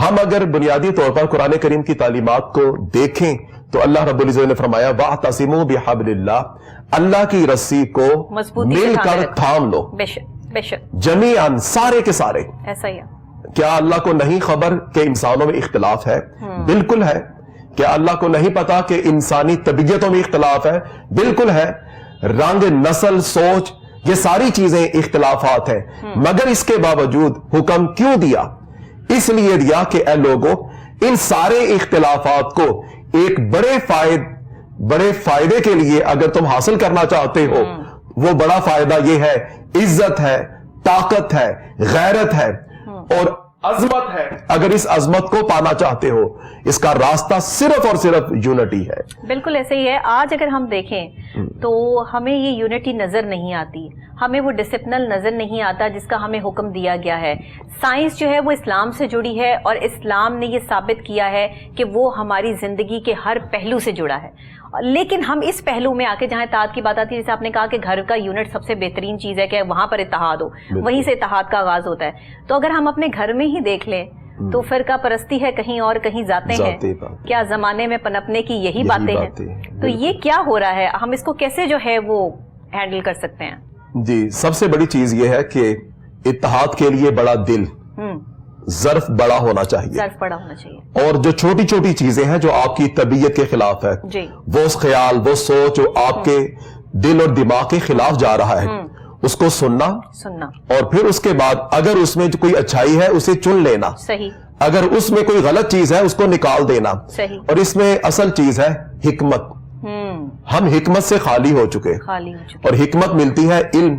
ہم اگر بنیادی طور پر قرآن کریم کی تعلیمات کو دیکھیں تو اللہ رب العزت نے فرمایا وَاعْتَصِمُوا بِحَبْلِ اللَّهِ، اللہ کی رسی کو مل کر تھام لو، بے شک جمیعاً، سارے کے سارے۔ ایسا ہی ہے۔ کیا اللہ کو نہیں خبر کہ انسانوں میں اختلاف ہے؟ بالکل ہے۔ کیا اللہ کو نہیں پتا کہ انسانی طبیعتوں میں اختلاف ہے؟ بالکل ہے۔ رنگ، نسل، سوچ، یہ ساری چیزیں اختلافات ہیں، مگر اس کے باوجود حکم کیوں دیا؟ اس لیے دیا کہ اے لوگوں، ان سارے اختلافات کو ایک بڑے فائدے کے لیے اگر تم حاصل کرنا چاہتے ہو، وہ بڑا فائدہ یہ ہے، عزت ہے، طاقت ہے، غیرت ہے اور عظمت ہے۔ اگر اس عظمت کو پانا چاہتے ہو، اس کا راستہ صرف اور صرف یونٹی ہے۔ بالکل ایسے ہی ہے۔ آج اگر ہم دیکھیں تو ہمیں یہ یونٹی نظر نہیں آتی، ہمیں وہ ڈسپلن نظر نہیں آتا جس کا ہمیں حکم دیا گیا ہے۔ سائنس جو ہے وہ اسلام سے جڑی ہے اور اسلام نے یہ ثابت کیا ہے کہ وہ ہماری زندگی کے ہر پہلو سے جڑا ہے، لیکن ہم اس پہلو میں آ کے جہاں اتحاد کی بات آتی ہے، جیسے آپ نے کہا کہ گھر کا یونٹ سب سے بہترین چیز ہے کہ وہاں پر اتحاد ہو، وہیں سے اتحاد کا آغاز ہوتا ہے۔ تو اگر ہم اپنے گھر میں ہی دیکھ لیں تو فرقہ پرستی ہے کہیں اور، کہیں ذاتیں ہیں، کیا زمانے میں پنپنے کی یہی باتیں ہیں؟ تو یہ کیا ہو رہا ہے؟ ہم اس کو کیسے جو ہے وہ ہینڈل کر سکتے ہیں؟ جی، سب سے بڑی چیز یہ ہے کہ اتحاد کے لیے بڑا دل، ظرف بڑا ہونا چاہیے، اور جو چھوٹی چھوٹی چیزیں ہیں جو آپ کی طبیعت کے خلاف ہے، وہ خیال، وہ سوچ جو آپ کے دل اور دماغ کے خلاف جا رہا ہے، اس کو سننا اور پھر اس کے بعد اگر اس میں کوئی اچھائی ہے اسے چن لینا، اگر اس میں کوئی غلط چیز ہے اس کو نکال دینا، اور اس میں اصل چیز ہے حکمت۔ ہم حکمت سے خالی ہو چکے، اور حکمت ملتی ہے علم،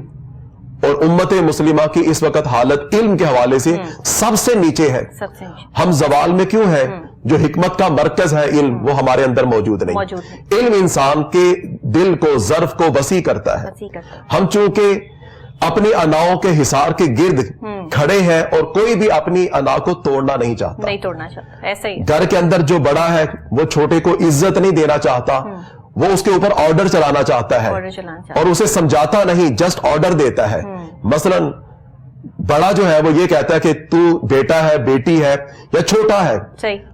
اور امت مسلمہ کی اس وقت حالت علم کے حوالے سے سب سے نیچے ہے۔ ہم زوال میں کیوں ہیں؟ جو حکمت کا مرکز ہے علم، وہ ہمارے اندر موجود نہیں۔ علم انسان کے دل کو، ظرف کو وسیع کرتا ہے۔ ہم چونکہ اپنی اناؤں کے حصار کے گرد کھڑے ہیں اور کوئی بھی اپنی انا کو توڑنا نہیں چاہتا، ایسا ہی۔ گھر کے اندر جو بڑا ہے وہ چھوٹے کو عزت نہیں دینا چاہتا، وہ اس کے اوپر آرڈر چلانا چاہتا ہے اور اسے سمجھاتا نہیں، جسٹ آرڈر دیتا ہے۔ مثلا بڑا جو ہے وہ یہ کہتا ہے کہ تو بیٹا ہے، بیٹی ہے یا چھوٹا ہے،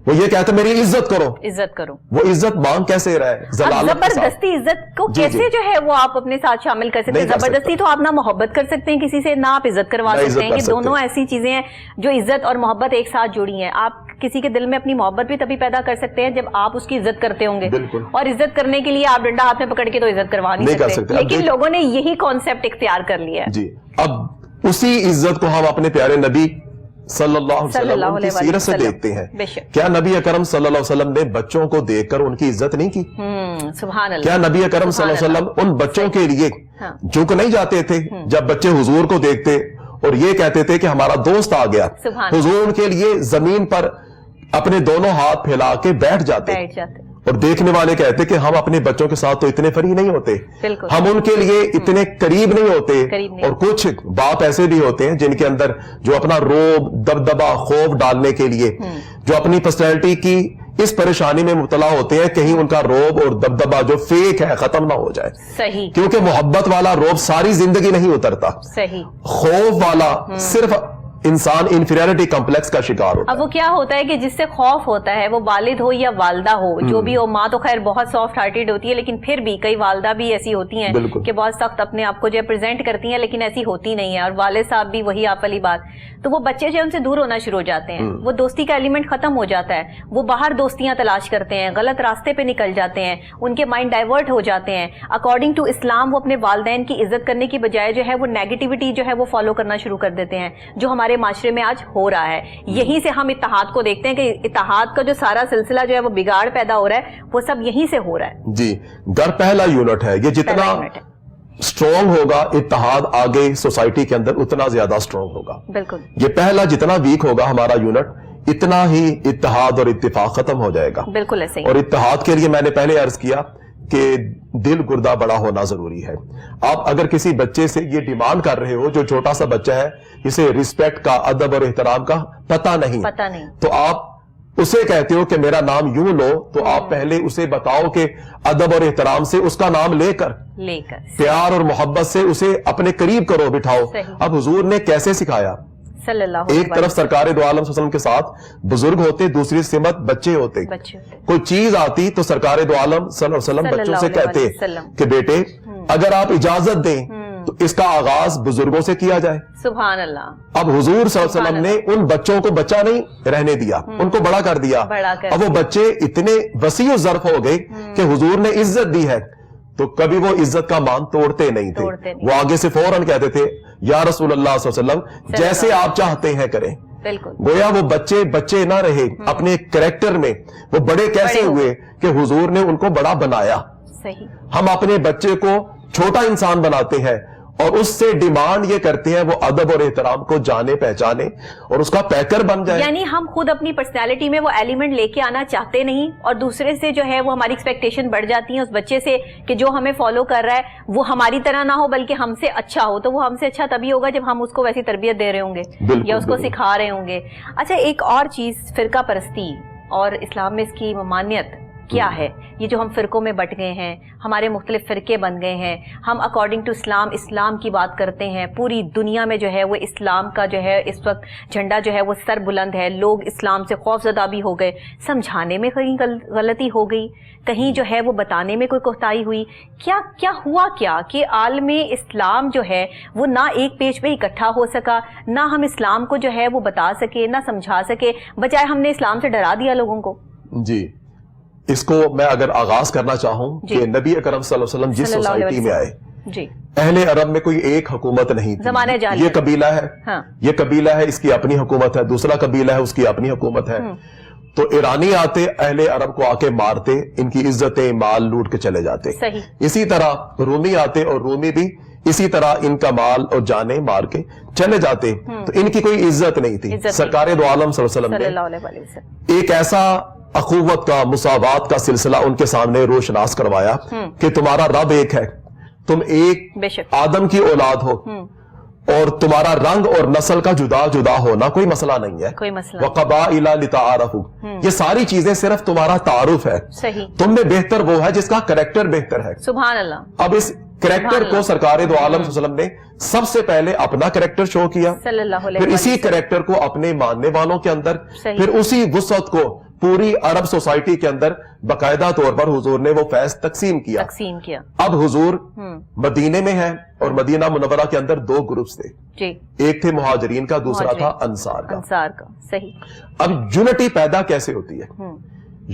وہ یہ کہتا ہے میری عزت کرو، وہ عزت مانگ کیسے رہا ہے؟ زبردستی عزت کو کیسے جو ہے وہ آپ اپنے ساتھ شامل کر سکتے ہیں؟ زبردستی تو آپ نہ محبت کر سکتے ہیں کسی سے، نہ آپ عزت کروا سکتے ہیں۔ یہ دونوں ایسی چیزیں ہیں جو عزت اور محبت ایک ساتھ جڑی ہیں۔ آپ کسی کے دل میں اپنی محبت بھی تبھی پیدا کر سکتے ہیں جب آپ اس کی عزت کرتے ہوں گے، اور عزت کرنے کے لیے آپ ڈنڈا ہاتھ میں پکڑ کے تو عزت کروا نہیں سکتے، لیکن لوگوں نے یہی کانسیپٹ اختیار کر لیا ہے۔ جی، اب اسی عزت کو ہم اپنے پیارے نبی صلی اللہ علیہ وسلم کی سیرت سے دیکھتے ہیں۔ کیا نبی اکرم صلی اللہ علیہ وسلم نے بچوں کو دیکھ کر ان کی عزت نہیں کی؟ سبحان اللہ۔ کیا نبی اکرم صلی اللہ علیہ وسلم ان بچوں کے لیے جھک نہیں جاتے تھے جب بچے حضور کو دیکھتے اور یہ کہتے تھے کہ ہمارا دوست آ گیا؟ حضور ان کے لیے زمین پر اپنے دونوں ہاتھ پھیلا کے بیٹھ جاتے، اور دیکھنے والے کہتے کہ ہم اپنے بچوں کے ساتھ تو اتنے فری نہیں ہوتے، ہم ان کے لیے اتنے قریب نہیں ہوتے۔ اور کچھ باپ ایسے بھی ہوتے ہیں جن کے اندر جو اپنا روب، دبدبا، خوف ڈالنے کے لیے، جو اپنی پرسنالٹی کی اس پریشانی میں مبتلا ہوتے ہیں کہیں ان کا روب اور دبدبا جو فیک ہے ختم نہ ہو جائے، کیونکہ محبت والا روب ساری زندگی نہیں اترتا، خوف والا صرف انسان انفیریورٹی کمپلیکس کا شکار ہوتا ہے۔ اب وہ کیا ہوتا ہے کہ جس سے خوف ہوتا ہے، وہ والد ہو یا والدہ ہو، جو بھی ہو، ماں تو خیر بہت سافٹ ہارٹیڈ ہوتی ہے، لیکن پھر بھی کئی والدہ بھی ایسی ہوتی ہیں کہ بہت سخت اپنے آپ کو جو پریزنٹ کرتی ہیں، لیکن ایسی ہوتی نہیں ہے، اور والد صاحب بھی وہی آپ والی بات، تو وہ بچے جو ان سے دور ہونا شروع ہو جاتے ہیں، وہ دوستی کا ایلیمنٹ ختم ہو جاتا ہے، وہ باہر دوستیاں تلاش کرتے ہیں، غلط راستے پہ نکل جاتے ہیں، ان کے مائنڈ ڈائیورٹ ہو جاتے ہیں۔ اکارڈنگ ٹو اسلام وہ اپنے والدین کی عزت کرنے کی بجائے جو ہے وہ نیگیٹیوٹی جو ہے وہ فالو کرنا شروع کر دیتے ہیں، جو ہمارے معاشرے میں آج ہو رہا ہے۔ یہیں سے ہم اتحاد کو دیکھتے ہیں کہ اتحاد کا جو سارا سلسلہ جو ہے وہ بگاڑ پیدا ہو رہا ہے، وہ سب یہیں سے ہو رہا ہے۔ جی، گھر پہلا یونٹ ہے، یہ جتنا اسٹرانگ ہوگا اتحاد آگے سوسائٹی کے اندر اتنا زیادہ اسٹرانگ ہوگا۔ بالکل، یہ پہلا جتنا ویک ہوگا ہمارا یونٹ، اتنا ہی اتحاد اور اتفاق ختم ہو جائے گا۔ بالکل ایسے ہی۔ اور اتحاد کے لیے میں نے پہلے عرض کیا کہ دل گردہ بڑا ہونا ضروری ہے۔ آپ اگر کسی بچے سے یہ ڈیمانڈ کر رہے ہو، جو چھوٹا سا بچہ ہے جسے رسپیکٹ کا، ادب اور احترام کا پتہ نہیں، تو آپ اسے کہتے ہو کہ میرا نام یوں لو، تو آپ پہلے اسے بتاؤ کہ ادب اور احترام سے اس کا نام لے کر پیار اور محبت سے اسے اپنے قریب کرو، بٹھاؤ۔ اب حضور نے کیسے سکھایا؟ صلی اللہ علیہ ایک طرف سرکار دو عالم صلی اللہ علیہ وسلم کے ساتھ بزرگ ہوتے, دوسری سمت بچے ہوتے. کوئی چیز آتی تو سرکار دو عالم صلی اللہ علیہ وسلم بچوں سے کہتے کہ بیٹے اگر آپ اجازت دیں تو اس کا آغاز بزرگوں سے کیا جائے. سبحان اللہ. اب حضور صلی اللہ علیہ وسلم نے ان بچوں کو بچہ نہیں رہنے دیا, ان کو بڑا کر دیا. اب وہ بچے اتنے وسیع و ظرف ہو گئے کہ حضور نے عزت دی ہے تو کبھی وہ عزت کا مان توڑتے نہیں تھے. وہ آگے سے فوراً کہتے تھے یا رسول اللہ صلی اللہ علیہ وسلم جیسے آپ چاہتے ہیں کریں. گویا وہ بچے بچے نہ رہے, اپنے کریکٹر میں وہ بڑے کیسے ہوئے کہ حضور نے ان کو بڑا بنایا. ہم اپنے بچے کو چھوٹا انسان بناتے ہیں اور اس سے ڈیمانڈ یہ کرتے ہیں وہ ادب اور احترام کو جانے پہچانے اور اس کا پیکر بن جائے. یعنی ہم خود اپنی پرسنالٹی میں وہ ایلیمنٹ لے کے آنا چاہتے نہیں اور دوسرے سے جو ہے وہ ہماری ایکسپیکٹیشن بڑھ جاتی ہیں اس بچے سے کہ جو ہمیں فالو کر رہا ہے وہ ہماری طرح نہ ہو بلکہ ہم سے اچھا ہو. تو وہ ہم سے اچھا تبھی ہوگا جب ہم اس کو ویسی تربیت دے رہے ہوں گے یا اس کو سکھا رہے ہوں گے. اچھا ایک اور چیز, فرقہ پرستی اور اسلام میں اس کی ممانعت کیا ہے؟ یہ جو ہم فرقوں میں بٹ گئے ہیں, ہمارے مختلف فرقے بن گئے ہیں, ہم اکارڈنگ ٹو اسلام کی بات کرتے ہیں. پوری دنیا میں جو ہے وہ اسلام کا جو ہے اس وقت جھنڈا جو ہے وہ سر بلند ہے. لوگ اسلام سے خوف زدہ بھی ہو گئے. سمجھانے میں کہیں غلطی ہو گئی, کہیں جو ہے وہ بتانے میں کوئی کوتاہی ہوئی. کیا ہوا کیا کہ عالم اسلام جو ہے وہ نہ ایک پیج پہ اکٹھا ہو سکا, نہ ہم اسلام کو جو ہے وہ بتا سکے, نہ سمجھا سکے, بجائے ہم نے اسلام سے ڈرا دیا لوگوں کو. جی اس کو میں اگر آغاز کرنا چاہوں کہ نبی اکرم صلی اللہ علیہ وسلم جس سوسائٹی میں آئے, اہل عرب میں کوئی ایک حکومت نہیں تھی. یہ قبیلہ ہے, یہ قبیلہ ہے, اس کی اپنی حکومت ہے, دوسرا قبیلہ ہے, اس کی اپنی حکومت ہے. تو ایرانی آتے اہل عرب کو آ کے مارتے, ان کی عزتیں مال لوٹ کے چلے جاتے. اسی طرح رومی آتے اور رومی بھی اسی طرح ان کا مال اور جانیں مار کے چلے جاتے. تو ان کی کوئی عزت نہیں تھی. سرکار دو عالم صلی اللہ علیہ وسلم نے ایک ایسا اخوت کا, مساوات کا سلسلہ ان کے سامنے روشناس کروایا کہ تمہارا رب ایک ہے, تم ایک آدم کی اولاد ہو اور تمہارا رنگ اور نسل کا جدا جدا ہونا کوئی مسئلہ نہیں ہے. وَقَبَائِلَ لِتَعَارَفُوا, یہ ساری چیزیں صرف تمہارا تعارف ہے. تم میں بہتر وہ ہے جس کا کریکٹر بہتر ہے. سبحان اللہ. اب اس کریکٹر کو سرکار دو عالم صلی اللہ علیہ وسلم نے سب سے پہلے اپنا کریکٹر شو کیا, پھر اسی کریکٹر کو اپنے ماننے والوں کے اندر, پھر اسی وسعت کو پوری عرب سوسائٹی کے اندر باقاعدہ طور پر حضور نے وہ فیض تقسیم کیا. اب حضور مدینے میں ہے اور مدینہ منورہ کے اندر دو گروپس تھے, ایک تھے مہاجرین کا, دوسرا تھا انصار کا. اب یونٹی پیدا کیسے ہوتی ہے؟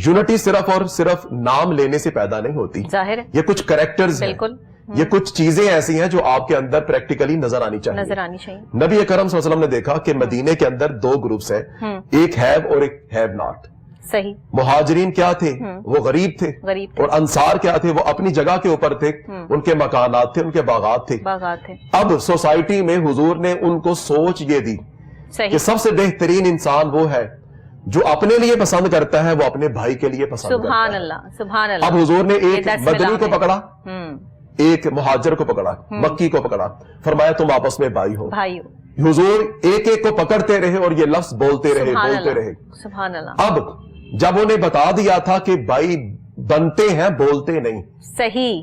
یونٹی صرف اور صرف نام لینے سے پیدا نہیں ہوتی. یہ کچھ کریکٹرز ہیں, یہ کچھ چیزیں ایسی ہیں جو آپ کے اندر پریکٹیکلی نظر آنی چاہیے. نبی اکرم صلی اللہ علیہ وسلم نے دیکھا کہ مدینے کے اندر دو گروپس ہیں, ایک ہیو اور ایک ہیو ناٹ. مہاجرین کیا تھے؟ وہ غریب تھے. اور انصار کیا تھے؟ وہ اپنی جگہ کے اوپر تھے, ان کے مکانات تھے, ان کے باغات تھے. اب سوسائٹی میں حضور نے ان کو سوچ یہ دی کہ سب سے بہترین انسان وہ ہے جو اپنے لیے پسند کرتا ہے, وہ اپنے بھائی کے لیے پسند کرتا ہے. سبحان اللہ. اب حضور نے ایک بدنی کو پکڑا, ایک مہاجر کو پکڑا, مکی کو پکڑا, فرمایا تم آپس میں بھائی ہو. حضور ایک ایک کو پکڑتے رہے اور یہ لفظ بولتے رہے. سبحان اللہ. اب جب انہیں بتا دیا تھا کہ بھائی بنتے ہیں بولتے نہیں. صحیح.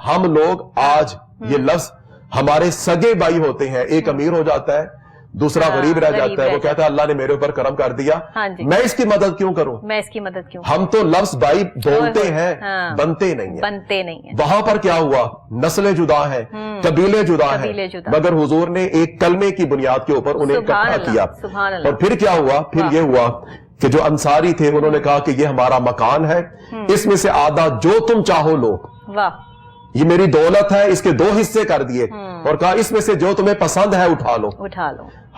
ہم لوگ آج یہ لفظ, ہمارے سگے بھائی ہوتے ہیں, ایک امیر ہو جاتا ہے, دوسرا غریب رہ جاتا ہے, وہ کہتا ہے اللہ نے میرے اوپر کرم کر دیا, میں اس کی مدد کیوں کروں, ہم تو لفظ بھائی بولتے ہیں, بنتے نہیں ہیں. وہاں پر کیا ہوا؟ نسلیں جدا ہیں, قبیلے جدا ہیں, مگر حضور نے ایک کلمے کی بنیاد کے اوپر انہیں اکٹھا کیا. اور پھر کیا ہوا؟ پھر یہ ہوا کہ جو انصاری تھے انہوں نے کہا کہ یہ ہمارا مکان ہے, اس میں سے آدھا جو تم چاہو لو, یہ میری دولت ہے, اس کے 2 حصے کر دیے, اور کہا اس میں سے جو تمہیں پسند ہے اٹھا لو.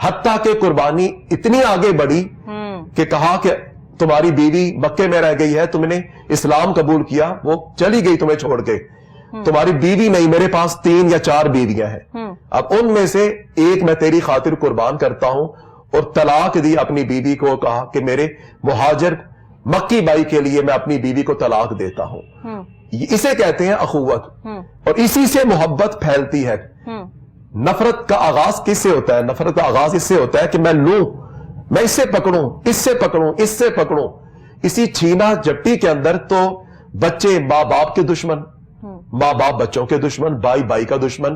حتیٰ کہ قربانی اتنی آگے بڑھی کہ کہا کہ تمہاری بیوی مکے میں رہ گئی ہے, تم نے اسلام قبول کیا, وہ چلی گئی تمہیں چھوڑ کے, تمہاری بیوی نہیں, میرے پاس 3 یا 4 بیویاں ہیں, اب ان میں سے ایک میں تیری خاطر قربان کرتا ہوں. اور طلاق دی اپنی بیوی کو, کہا کہ میرے مہاجر مکی بھائی کے لیے میں اپنی بیوی کو طلاق دیتا ہوں. اسے کہتے ہیں اخوت, اور اسی سے محبت پھیلتی ہے. نفرت کا آغاز کس سے ہوتا ہے؟ نفرت کا آغاز اس سے ہوتا ہے کہ میں لوں, میں اس سے پکڑوں, اس سے پکڑوں, اس سے پکڑوں. اسی چھینا جٹی کے اندر تو بچے ماں باپ کے دشمن, ماں باپ بچوں کے دشمن, بھائی بھائی کا دشمن,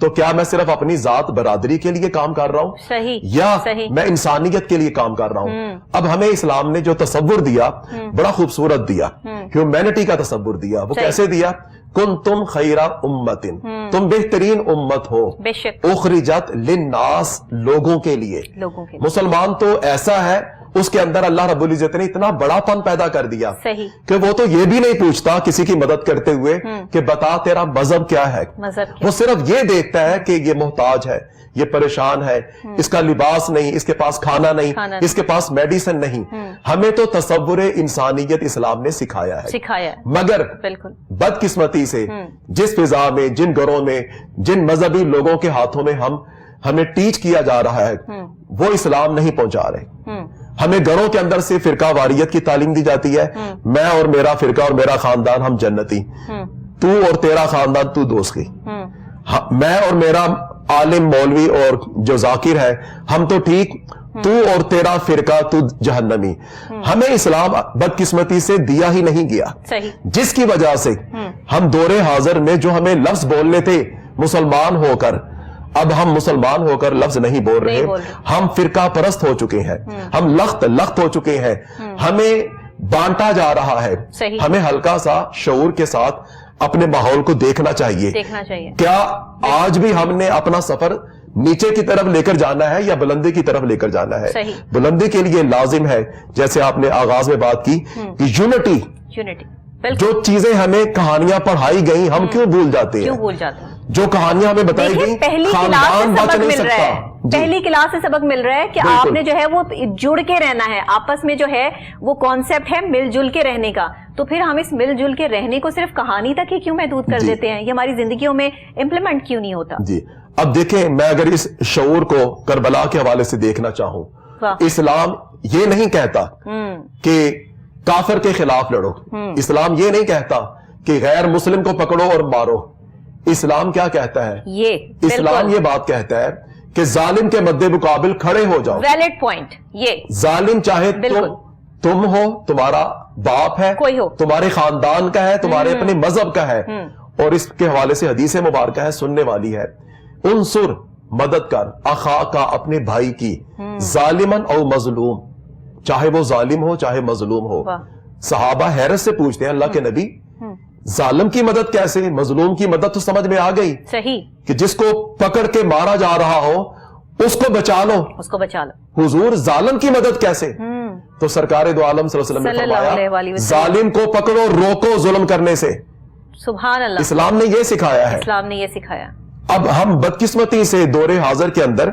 تو کیا میں صرف اپنی ذات برادری کے لیے کام کر رہا ہوں صحیح یا صحیح میں انسانیت کے لیے کام کر رہا ہوں؟ اب ہمیں اسلام نے جو تصور دیا بڑا خوبصورت دیا، ہیومینٹی کا تصور دیا. وہ کیسے دیا؟ کن تم خیرہ امتن، تم بہترین امت ہو، بے شک اخرجت للناس، لوگوں کے لیے. لوگوں کے مسلمان تو ایسا ہے اس کے اندر اللہ رب العزت نے اتنا بڑا پن پیدا کر دیا صحیح کہ وہ تو یہ بھی نہیں پوچھتا کسی کی مدد کرتے ہوئے کہ بتا تیرا مذہب کیا ہے. مذہب وہ صرف یہ دیکھتا ہے کہ یہ محتاج ہے، یہ پریشان ہے، اس کا لباس نہیں، اس کے پاس کھانا نہیں، اس کے پاس میڈیسن نہیں. ہمیں تو تصور انسانیت اسلام نے سکھایا ہے. مگر بالکل بدقسمتی سے جس فضا میں، جن گھروں میں، جن مذہبی لوگوں کے ہاتھوں میں ہمیں ٹیچ کیا جا رہا ہے وہ اسلام نہیں پہنچا رہے. ہمیں گھروں کے اندر سے فرقہ واریت کی تعلیم دی جاتی ہے. میں اور میرا فرقہ اور میرا خاندان ہم جنتی، تو اور تیرا خاندان تو دوزخی. میں اور میرا عالم مولوی اور جو ذاکر ہے ہم تو ٹھیک، تو اور تیرا فرقہ تو جہنمی. ہمیں اسلام بدقسمتی سے دیا ہی نہیں گیا، جس کی وجہ سے ہم دور حاضر میں جو ہمیں لفظ بولنے تھے مسلمان ہو کر، اب ہم مسلمان ہو کر لفظ نہیں بول رہے. ہم فرقہ پرست ہو چکے ہیں، ہم لخت ہو چکے ہیں. ہمیں بانٹا جا رہا ہے. ہمیں ہلکا سا شعور کے ساتھ اپنے ماحول کو دیکھنا چاہیے. کیا آج بھی ہم نے اپنا سفر نیچے کی طرف لے کر جانا ہے یا بلندی کی طرف لے کر جانا ہے؟ بلندی کے لیے لازم ہے، جیسے آپ نے آغاز میں بات کی، کہ یونٹی. جو چیزیں ہمیں کہانیاں پڑھائی گئی ہم کیوں بھول جاتے ہیں؟ جو کہانیاں ہمیں بتائی گئی، خاندان بچ نہیں سکتا. پہلی کلاس سے سبق مل رہا ہے کہ آپ نے جو ہے وہ جڑ کے رہنا ہے. آپس میں جو ہے وہ کانسیپٹ ہے مل جل کے رہنے کا. تو پھر ہم اس مل جل کے رہنے کو صرف کہانی تک ہی کیوں محدود کر دیتے ہیں؟ یہ ہماری زندگیوں میں امپلیمنٹ کیوں نہیں ہوتا؟ جی اب دیکھیں، میں اگر اس شعور کو کربلا کے حوالے سے دیکھنا چاہوں، اسلام یہ نہیں کہتا کہ کافر کے خلاف لڑو. اسلام یہ نہیں کہتا کہ غیر مسلم کو پکڑو اور مارو. اسلام کیا کہتا ہے؟ اسلام یہ بات کہتا ہے کہ ظالم کے مد مقابل کھڑے ہو جاؤ. Valid point. یہ ظالم چاہے تم ہو، تمہارا باپ ہے، کوئی ہو، تمہارے خاندان کا ہے، تمہارے اپنے مذہب کا ہے. اور اس کے حوالے سے حدیث مبارکہ ہے، سننے والی ہے، انصر، مدد کر، اخا کا، اپنے بھائی کی، ظالمن او مظلوم، چاہے وہ ظالم ہو چاہے مظلوم ہو. صحابہ حیرت سے پوچھتے ہیں اللہ کے نبی، ظالم کی مدد کیسے؟ مظلوم کی مدد تو سمجھ میں آ گئی کہ جس کو پکڑ کے مارا جا رہا ہو اس کو بچا لو، حضور ظالم کی مدد کیسے؟ تو سرکار دو عالم صلی اللہ علیہ وسلم نے فرمایا ظالم کو پکڑو، روکو ظلم کرنے سے. سبحان اللہ. اسلام نے یہ سکھایا ہے. اسلام نے یہ سکھایا. اب ہم بدقسمتی سے دور حاضر کے اندر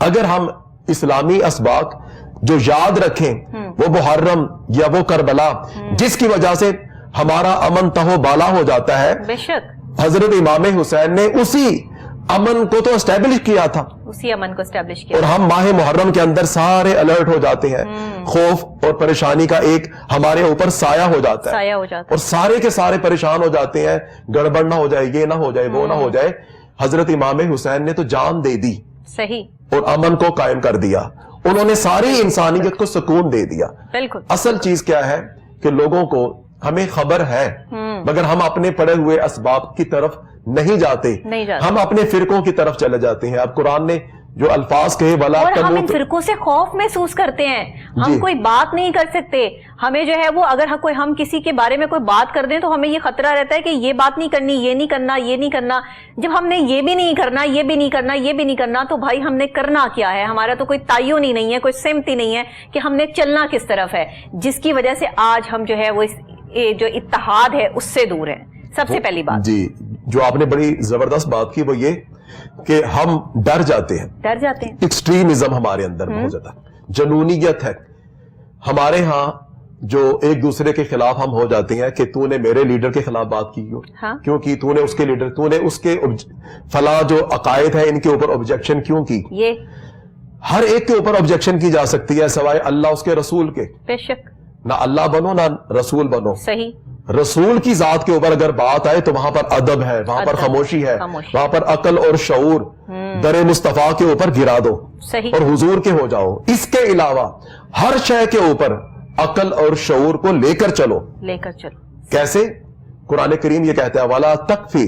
اگر ہم اسلامی اسباق جو یاد رکھیں، وہ محرم یا وہ کربلا جس کی وجہ سے ہمارا امن تہو بالا ہو جاتا ہے، بے شک حضرت امام حسین نے اسی امن کو تو اسٹیبلش کیا تھا، اسی امن کو اسٹیبلش کیا. اور ہم ماہ محرم کے اندر سارے الرٹ ہو جاتے ہیں. خوف اور پریشانی کا ایک ہمارے اوپر سایہ ہو جاتا ہے اور سارے کے سارے پریشان ہو جاتے ہیں، گڑبڑ نہ ہو جائے، یہ نہ ہو جائے، وہ نہ ہو جائے. حضرت امام حسین نے تو جان دے دی اور امن کو قائم کر دیا. انہوں نے ساری انسانیت کو سکون دے دیا. اصل چیز کیا ہے کہ لوگوں کو ہمیں خبر ہے مگر ہم اپنے پڑے ہوئے اسباب کی طرف نہیں جاتے، ہم اپنے فرقوں کی طرف چلے جاتے ہیں. اب قرآن نے جو الفاظ کہے ولا اور ہم ان فرقوں سے خوف محسوس کرتے ہیں. ہم کوئی بات نہیں کر سکتے. ہمیں جو ہے وہ اگر ہم کسی کے بارے میں کوئی بات کر دیں تو ہمیں یہ خطرہ رہتا ہے کہ یہ بات نہیں کرنی، یہ نہیں کرنا، یہ نہیں کرنا. جب ہم نے یہ بھی نہیں کرنا، یہ بھی نہیں کرنا، یہ بھی نہیں کرنا، تو بھائی ہم نے کرنا کیا ہے؟ ہمارا تو کوئی تعین ہی نہیں ہے، کوئی سمت ہی نہیں ہے کہ ہم نے چلنا کس طرف ہے، جس کی وجہ سے آج ہم جو ہے وہ جو اتحاد ہے اس سے دور ہیں. سب سے پہلی بات جی جو آپ نے بڑی زبردست بات کی وہ یہ کہ ہم ڈر جاتے ہیں. ایکسٹریمزم ہمارے اندر بہت زیادہ جنونیت ہے ہمارے ہاں، جو ایک دوسرے کے خلاف ہم ہو جاتے ہیں کہ تو نے میرے لیڈر کے خلاف بات کی ہو، کیوں کی؟ تو نے اس کے لیڈر، تو نے اس کے فلاں جو عقائد ہیں ان کے اوپر آبجیکشن کیوں کی؟ یہ ہر ایک کے اوپر آبجیکشن کی جا سکتی ہے سوائے اللہ اس کے رسول کے. بے شک. نہ اللہ بنو نہ رسول بنو. صحیح. رسول کی ذات کے اوپر اگر بات آئے تو وہاں پر ادب ہے، وہاں پر خاموشی ہے، وہاں پر عقل اور شعور در مصطفیٰ کے اوپر گرا دو اور حضور کے ہو جاؤ. اس کے علاوہ ہر شے کے اوپر عقل اور شعور کو لے کر چلو. کیسے؟ قرآن کریم یہ کہتا ہے وَلَا تَقْفِ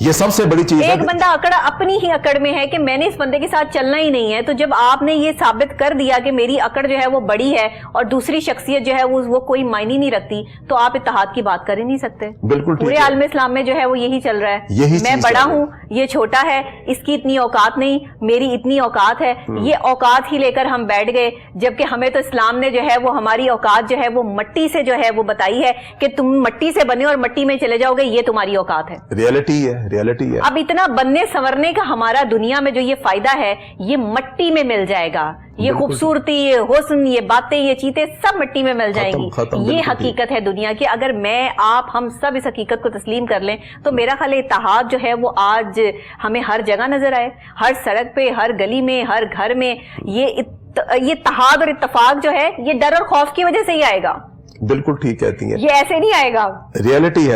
یہ سب سے بڑی چیز ہے. ایک بندہ اکڑ اپنی ہی اکڑ میں ہے کہ میں نے اس بندے کے ساتھ چلنا ہی نہیں ہے, تو جب آپ نے یہ ثابت کر دیا کہ میری اکڑ جو ہے وہ بڑی ہے اور دوسری شخصیت جو ہے وہ کوئی معنی نہیں رکھتی, تو آپ اتحاد کی بات کر ہی نہیں سکتے. بالکل پورے عالم اسلام میں جو ہے وہ یہی چل رہا ہے, میں بڑا ہوں, یہ چھوٹا ہے, اس کی اتنی اوقات نہیں, میری اتنی اوقات ہے, یہ اوقات ہی لے کر ہم بیٹھ گئے, جبکہ ہمیں تو اسلام نے جو ہے وہ ہماری اوقات جو ہے وہ مٹی سے جو ہے وہ بتائی ہے کہ تم مٹی سے بنے اور مٹی میں چلے جاؤ گے, یہ تمہاری اوقات ہے. ریئلٹی ہے. اب اتنا بننے سنورنے کا ہمارا دنیا میں جو یہ فائدہ ہے یہ مٹی میں مل جائے گا, یہ خوبصورتی, یہ حسن, یہ باتیں, یہ چیزیں سب مٹی میں مل جائیں گی. یہ حقیقت ہے دنیا کی. اگر میں آپ ہم سب اس حقیقت کو تسلیم کر لیں تو میرا خیال اتحاد جو ہے وہ آج ہمیں ہر جگہ نظر آئے, ہر سڑک پہ, ہر گلی میں, ہر گھر میں. یہ اتحاد اور اتفاق جو ہے یہ ڈر اور خوف کی وجہ سے ہی آئے گا. بالکل ٹھیک کہتی ہیں, یہ ایسے نہیں آئے گا. ریئلٹی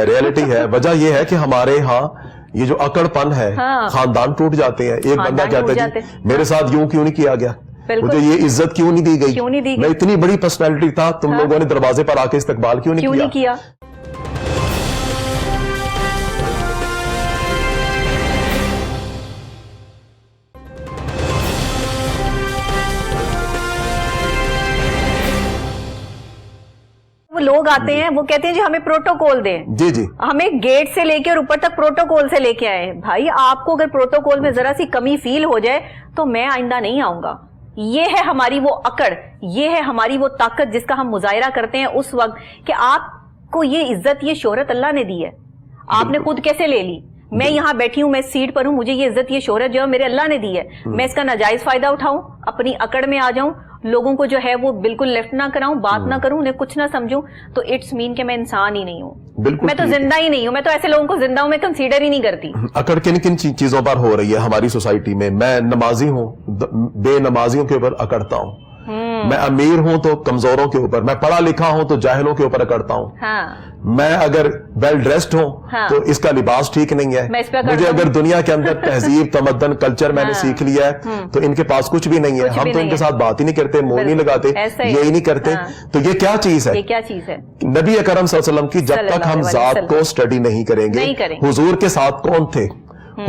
ہے. وجہ یہ ہے کہ ہمارے ہاں یہ جو اکڑ پن ہے, خاندان ٹوٹ جاتے ہیں. ایک بندہ کہتا ہے جی میرے ساتھ یوں کیوں نہیں کیا گیا, مجھے یہ عزت کیوں نہیں دی گئی, میں اتنی بڑی پرسنالٹی تھا, تم لوگوں نے دروازے پر آ کے استقبال کیوں نہیں کیا. لوگ آتے ہیں وہ کہتے ہیں جی ہمیں پروٹوکول دیں, جی ہمیں گیٹ سے لے کے اور اوپر تک پروٹوکول سے لے کے آئے. بھائی آپ کو اگر پروٹوکول میں ذرا سی کمی فیل ہو جائے تو میں آئندہ نہیں آؤں گا. یہ ہے ہماری وہ اکڑ, یہ ہے ہماری وہ طاقت جس کا ہم مظاہرہ کرتے ہیں اس وقت کہ آپ کو یہ عزت, یہ شہرت اللہ نے دی ہے, آپ نے خود کیسے لے لی. میں یہاں بیٹھی ہوں, میں سیٹ پر ہوں, مجھے یہ عزت, یہ شہرت جو ہے میرے اللہ نے دی ہے, میں اس کا ناجائز فائدہ اٹھاؤں, اپنی اکڑ میں آ جاؤں, لوگوں کو جو ہے وہ بالکل لیفٹ نہ کراؤں, بات نہ کروں, انہیں کچھ نہ سمجھوں, تو اٹس مین کہ میں انسان ہی نہیں ہوں, میں تو زندہ ہی نہیں ہوں. میں تو ایسے لوگوں کو زندہ ہوں میں کنسیڈر ہی نہیں کرتی. اکڑ کن چیزوں پر ہو رہی ہے ہماری سوسائٹی میں. میں نمازی ہوں, بے نمازیوں کے اوپر اکڑتا ہوں. میں امیر ہوں تو کمزوروں کے اوپر, میں پڑھا لکھا ہوں تو جاہلوں کے اوپر اکڑتا ہوں. میں اگر ویل ڈریسڈ ہوں تو اس کا لباس ٹھیک نہیں ہے. مجھے اگر دنیا کے اندر تہذیب, تمدن, کلچر میں نے سیکھ لیا ہے تو ان کے پاس کچھ بھی نہیں ہے, ہم تو ان کے ساتھ بات ہی نہیں کرتے, منہ نہیں لگاتے, یہی نہیں کرتے. تو یہ کیا چیز ہے؟ نبی اکرم صلی اللہ علیہ وسلم کی جب تک ہم ذات کو اسٹڈی نہیں کریں گے. حضور کے ساتھ کون تھے؟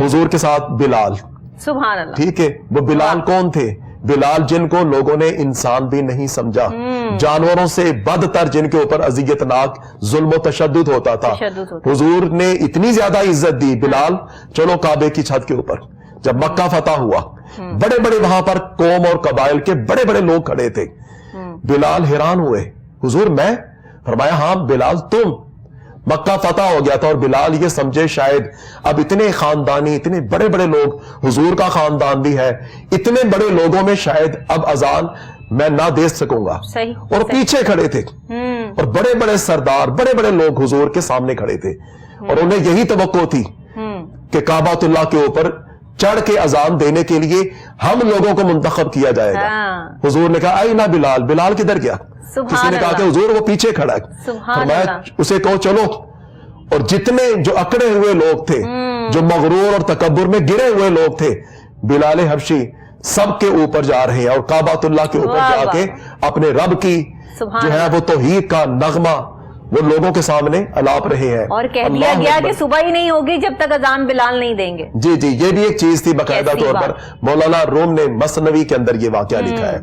حضور کے ساتھ بلال, سبحان اللہ. ٹھیک ہے, وہ بلال کون تھے؟ بلال جن کو لوگوں نے انسان بھی نہیں سمجھا, جانوروں سے بدتر, جن کے اوپر اذیتناک ظلم و تشدد ہوتا تھا. حضور نے اتنی زیادہ عزت دی. بلال چلو کعبے کی چھت کے اوپر, جب مکہ فتح ہوا, بڑے بڑے وہاں پر قوم اور قبائل کے بڑے بڑے لوگ کھڑے تھے. بلال حیران ہوئے, حضور میں؟ فرمایا ہاں بلال تم. مکہ فتح ہو گیا تھا اور بلال یہ سمجھے شاید اب اتنے خاندانی, اتنے بڑے بڑے لوگ, حضور کا خاندان بھی ہے, اتنے بڑے لوگوں میں شاید اب اذان میں نہ دے سکوں گا. اور پیچھے کھڑے تھے اور بڑے بڑے سردار, بڑے بڑے لوگ حضور کے سامنے کھڑے تھے, اور انہیں یہی توقع تھی کہ کعبۃ اللہ کے اوپر چڑھ کے اذان دینے کے لیے ہم لوگوں کو منتخب کیا جائے گا. حضور نے کہا آئی نہ بلال, بلال کدھر گیا؟ کسی نے کہا کہ حضور وہ پیچھے کھڑا ہے. فرمایا اسے کہو چلو. اور جتنے جو اکڑے ہوئے لوگ تھے, جو مغرور اور تکبر میں گرے ہوئے لوگ تھے, بلال حبشی سب کے اوپر جا رہے ہیں اور کعبۃ اللہ کے اوپر جا کے اپنے رب کی جو ہے وہ توحید کا نغمہ وہ لوگوں کے سامنے الاپ رہے ہیں. اور کہہ دیا گیا کہ صبح ہی نہیں ہوگی جب تک اذان بلال نہیں دیں گے. جی یہ بھی ایک چیز تھی. باقاعدہ طور پر مولانا روم نے مثنوی کے اندر یہ واقعہ لکھا ہے.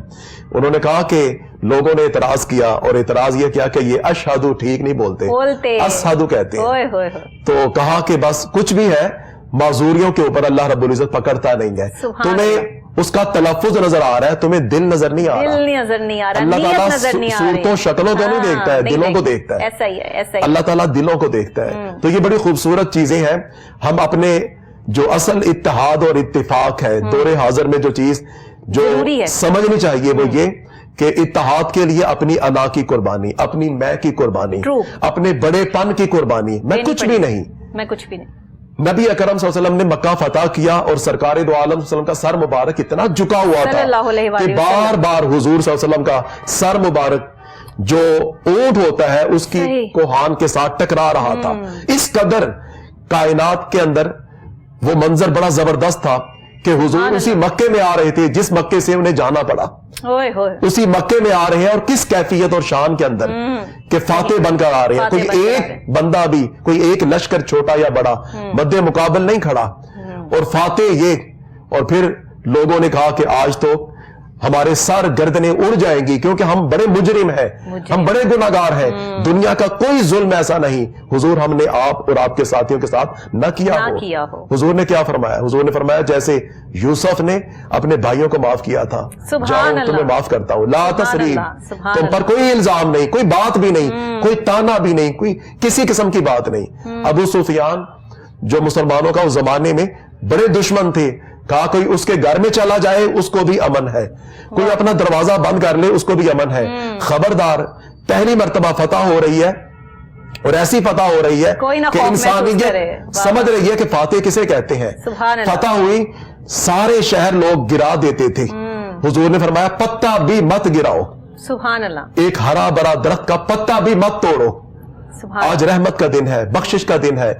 انہوں نے کہا کہ لوگوں نے اعتراض کیا, اور اعتراض یہ کیا کہ یہ اشہدو ٹھیک نہیں بولتے, اشہدو کہتے ہیں. تو کہا کہ بس کچھ بھی ہے, معذوریوں کے اوپر اللہ رب العزت پکڑتا نہیں ہے. تمہیں اس کا تلفظ نظر آ رہا ہے, تمہیں دل نظر نہیں آ رہا. اللہ تعالیٰ صورتوں شکلوں کو نہیں دیکھتا ہے, دلوں کو دیکھتا ہے. اللہ تعالیٰ دلوں کو دیکھتا ہے. تو یہ بڑی خوبصورت چیزیں ہیں. ہم اپنے جو اصل اتحاد اور اتفاق ہے دور حاضر میں, جو چیز جو سمجھنی چاہیے وہ یہ کہ اتحاد کے لیے اپنی انا کی قربانی, اپنی میں کی قربانی, اپنے بڑے پن کی قربانی. میں کچھ بھی نہیں. نبی اکرم صلی اللہ علیہ وسلم نے مکہ فتح کیا اور سرکار دو عالم صلی اللہ علیہ وسلم کا سر مبارک اتنا جھکا ہوا تھا کہ بار بار حضور صلی اللہ علیہ وسلم کا سر مبارک جو اونٹ ہوتا ہے اس کی کوہان کے ساتھ ٹکرا رہا تھا. اس قدر کائنات کے اندر وہ منظر بڑا زبردست تھا کہ حضور اسی مکے میں آ رہے تھے جس مکے سے انہیں جانا پڑا, اسی مکے میں آ رہے ہیں, اور کس کیفیت اور شان کے اندر کہ فاتح بن کر آ رہے ہیں. کوئی ایک بندہ بھی, کوئی ایک لشکر چھوٹا یا بڑا مد مقابل نہیں کھڑا, اور فاتح یہ. اور پھر لوگوں نے کہا کہ آج تو ہمارے سر گردنیں اڑ جائیں گی کیونکہ ہم بڑے مجرم ہیں, ہم بڑے گناہگار ہیں, دنیا کا کوئی ظلم ایسا نہیں حضور ہم نے آپ اور آپ کے ساتھیوں کے ساتھ نہ کیا ہو. حضور نے کیا فرمایا؟ حضور نے فرمایا جیسے یوسف نے اپنے بھائیوں کو معاف کیا تھا, جاؤ تمہیں معاف کرتا ہوں, لا تثریب, تم پر کوئی الزام نہیں, کوئی بات بھی نہیں, کوئی تانا بھی نہیں, کوئی کسی قسم کی بات نہیں. ابو سفیان جو مسلمانوں کا اس زمانے میں بڑے دشمن تھے, کہا کوئی اس کے گھر میں چلا جائے اس کو بھی امن ہے, کوئی اپنا دروازہ بند کر لے اس کو بھی امن ہے. خبردار, پہلی مرتبہ فتح ہو رہی ہے اور ایسی فتح ہو رہی ہے کہ انسانیت سمجھ رہی ہے کہ فاتح کسے کہتے ہیں. فتح ہوئی, سارے شہر لوگ گرا دیتے تھے. حضور نے فرمایا پتا بھی مت گراؤ, سبحان اللہ, ایک ہرا بھرا درخت کا پتا بھی مت توڑو. آج رحمت کا دن ہے, بخشش کا دن ہے,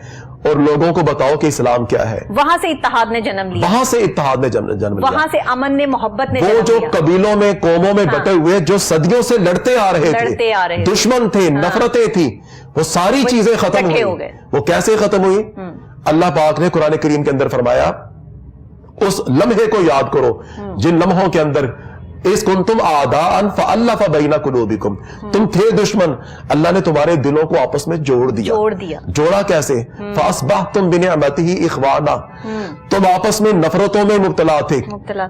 اور لوگوں کو بتاؤ کہ اسلام کیا ہے. وہاں سے اتحاد نے جنم لیا, وہاں سے اتحاد نے جنم لیا, وہاں سے امن نے, محبت نے. وہ جو قبیلوں میں, قوموں میں بٹے ہوئے, جو صدیوں سے لڑتے آ رہے تھے, دشمن تھے, نفرتیں تھی, وہ ساری چیزیں ختم ہوئی. وہ کیسے ختم ہوئی؟ اللہ پاک نے قرآن کریم کے اندر فرمایا اس لمحے کو یاد کرو جن لمحوں کے اندر اس کنتم اعداء فالف بین قلوبکم, تم تھے دشمن, اللہ نے تمہارے دلوں کو آپس میں جوڑ دیا. جوڑا کیسے؟ فاصبحتم بنعمتہ اخوانا, تم آپس میں نفرتوں میں مبتلا تھے,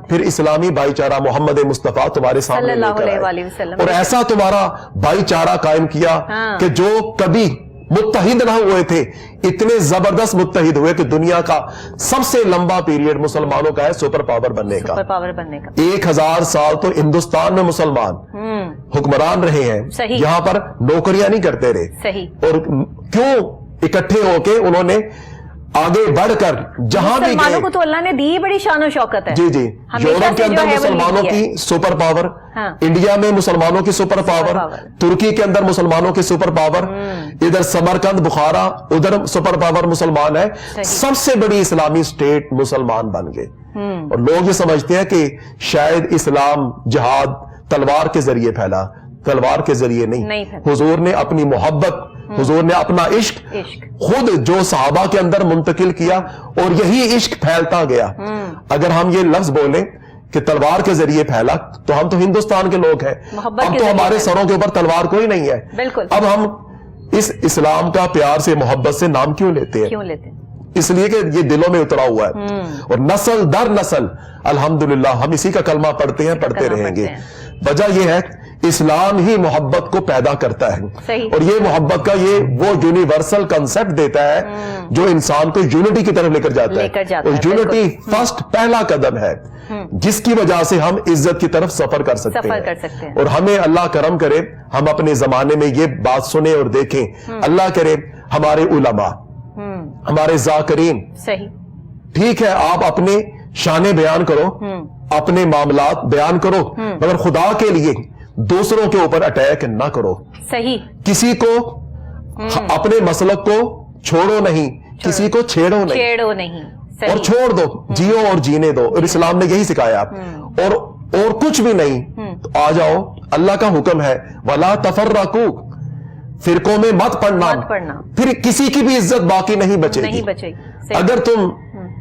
پھر اسلامی بھائی چارہ محمد مصطفیٰ تمہارے سامنے لے کر آئے اور ایسا تمہارا بھائی چارہ قائم کیا کہ جو کبھی متحد نہ ہوئے تھے, اتنے زبردست متحد ہوئے کہ دنیا کا سب سے لمبا پیریڈ مسلمانوں کا ہے سپر پاور بننے کا. 1000 سال تو ہندوستان میں مسلمان حکمران رہے ہیں, یہاں پر نوکریاں نہیں کرتے رہے. اور کیوں اکٹھے ہو کے انہوں نے آگے بڑھ کر جہاں بھی مسلمانوں کو تو اللہ نے دی بڑی شان و شوکت ہے. جی جی, یورپ کے اندر مسلمانوں کی سپر پاور, انڈیا میں مسلمانوں کی سپر پاور, ترکی کے اندر مسلمانوں کی سپر پاور, ادھر سمرقند بخارا ادھر سپر پاور مسلمان ہے. سب سے بڑی اسلامی اسٹیٹ مسلمان بن گئے. اور لوگ یہ سمجھتے ہیں کہ شاید اسلام جہاد تلوار کے ذریعے پھیلا, تلوار کے ذریعے نہیں. حضور نے اپنی محبت, حضور نے اپنا عشق خود جو صحابہ کے اندر منتقل کیا, اور یہی عشق پھیلتا گیا. اگر ہم یہ لفظ بولیں کہ تلوار کے ذریعے پھیلا تو ہم تو ہندوستان کے لوگ ہیں, اب تو ہمارے سروں کے اوپر تلوار کوئی نہیں ہے. اب ہم اس اسلام کا پیار سے, محبت سے نام کیوں لیتے ہیں؟ اس لیے کہ یہ دلوں میں اترا ہوا ہے, اور نسل در نسل الحمدللہ ہم اسی کا کلمہ پڑھتے ہیں, پڑھتے رہیں گے. وجہ یہ ہے اسلام ہی محبت کو پیدا کرتا ہے, اور یہ محبت کا یہ وہ یونیورسل کنسپٹ دیتا ہے جو انسان کو یونٹی کی طرف لے کر جاتا ہے. اور یونٹی فرسٹ پہلا قدم ہے جس کی وجہ سے ہم عزت کی طرف سفر کر سکتے ہیں. اور ہمیں اللہ کرم کرے ہم اپنے زمانے میں یہ بات سنیں اور دیکھیں. اللہ کرے ہمارے علماء, ہمارے ذاکرین, ٹھیک ہے آپ اپنے شان بیان کرو, اپنے معاملات بیان کرو, مگر خدا کے لیے دوسروں کے اوپر اٹیک نہ کرو. کسی کو اپنے مسلک کو چھوڑو نہیں, کسی کو چھیڑو نہیں, اور چھوڑ دو, جیو اور جینے دو. اور اسلام نے یہی سکھایا, اور کچھ بھی نہیں. تو آ جاؤ, اللہ کا حکم ہے وَلَا تَفَرَّقُوا, فرقوں میں مت پڑنا, پھر کسی کی بھی عزت باقی نہیں بچے گی. اگر تم